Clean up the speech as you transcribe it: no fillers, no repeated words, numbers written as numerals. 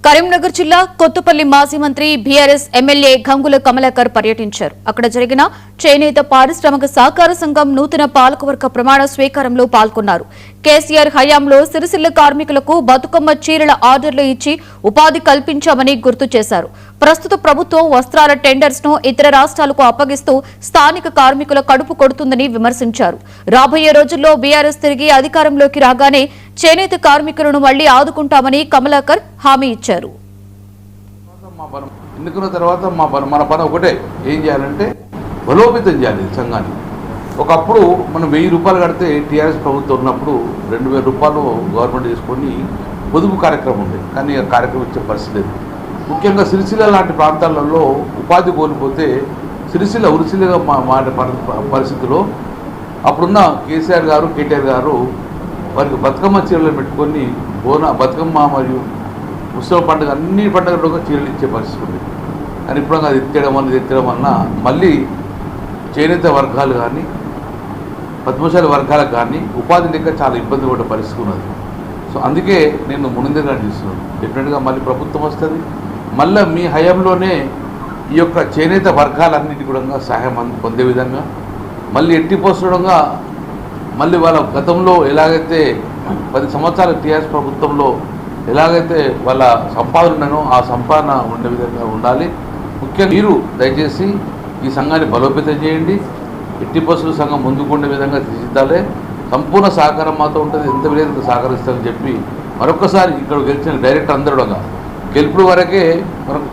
కరీంనగర్ జిల్లా కొత్తపల్లి మాజీ మంత్రి బీఆర్ఎస్ ఎమ్మెల్యే గంగుల కమలాకర్ పర్యటించారు. అక్కడ జరిగిన చేనేత పారిశ్రామిక సహకార సంఘం నూతన పాలకవర్గ ప్రమాణ స్వీకారంలో పాల్గొన్నారు. కేసీఆర్ హయాంలో సిరిసిల్ల కార్మికులకు బతుకమ్మ చీరల ఆర్డర్లు ఇచ్చి ఉపాధి కల్పించామని గుర్తు చేశారు. ప్రస్తుత ప్రభుత్వం వస్త్రాల టెండర్స్ ను ఇతర రాష్ట్రాలకు అప్పగిస్తూ స్థానిక కార్మికుల కడుపు కొడుతుందని విమర్శించారు. రాబోయే రోజుల్లో బీఆర్ఎస్ తిరిగి అధికారంలోకి రాగానే చేనేత కార్మికులను మళ్లీ ఆదుకుంటామని కమలాకర్ హామీ ఇచ్చారు. ఎన్నుకున్న తర్వాత మన పని ఒకటే, ఏం చేయాలంటే బలోపేతం చేయాలి సంఘాన్ని. ఒకప్పుడు మనం 1000 రూపాయలు కడితే టీఆర్ఎస్ ప్రభుత్వం ఉన్నప్పుడు 2000 రూపాయలు గవర్నమెంట్ తీసుకొని పొదుపు కార్యక్రమం ఉంది. కానీ ఆ కార్యక్రమం ఇచ్చే పరిస్థితి లేదు. ముఖ్యంగా సిరిసిల్ల లాంటి ప్రాంతాలలో ఉపాధి కోల్పోతే సిరిసిల్ల ఉరిసిల్లగా మారే పరిస్థితిలో అప్పుడున్న కేసీఆర్ గారు కేటీఆర్ గారు వారికి బతుకమ్మ చీరలు పెట్టుకొని బతుకమ్మ మరియు ఉత్సవ పండుగ అన్ని పండుగలకు చీరలు ఇచ్చే పరిస్థితి ఉంది. కానీ ఇప్పుడు అది ఎత్తడం వలన మళ్ళీ చేనేత వర్గాలు కానీ పద్మశాలి వర్గాలకు కానీ ఉపాధి లేక చాలా ఇబ్బంది పడే పరిస్థితి ఉన్నది. సో అందుకే నేను ముందుగా చూస్తున్నాను, డెఫినెట్గా మళ్ళీ ప్రభుత్వం వస్తుంది. మళ్ళీ మీ హయాంలోనే ఈ యొక్క చేనేత వర్గాలన్నిటి కూడా సహాయం పొందే విధంగా మళ్ళీ ఎట్టి పోస్తుండగా మళ్ళీ వాళ్ళ గతంలో ఎలాగైతే 10 సంవత్సరాల టీఆర్ఎస్ ప్రభుత్వంలో ఎలాగైతే వాళ్ళ సంపాదన ఉన్నానో ఆ సంపాదన ఉండే విధంగా ఉండాలి. ముఖ్యంగా మీరు దయచేసి ఈ సంఘాన్ని బలోపేతం చేయండి. ఎట్టి పసులు సంఘం ముందుకు ఉండే విధంగా తీర్చిదిద్దాలి. సంపూర్ణ సహకారం మాతో ఉంటుంది, ఎంత విధంగా సహకరిస్తారని చెప్పి మరొకసారి ఇక్కడ గెలిచిన డైరెక్టర్ అందరూ గెలుపుడు వరకే మనకు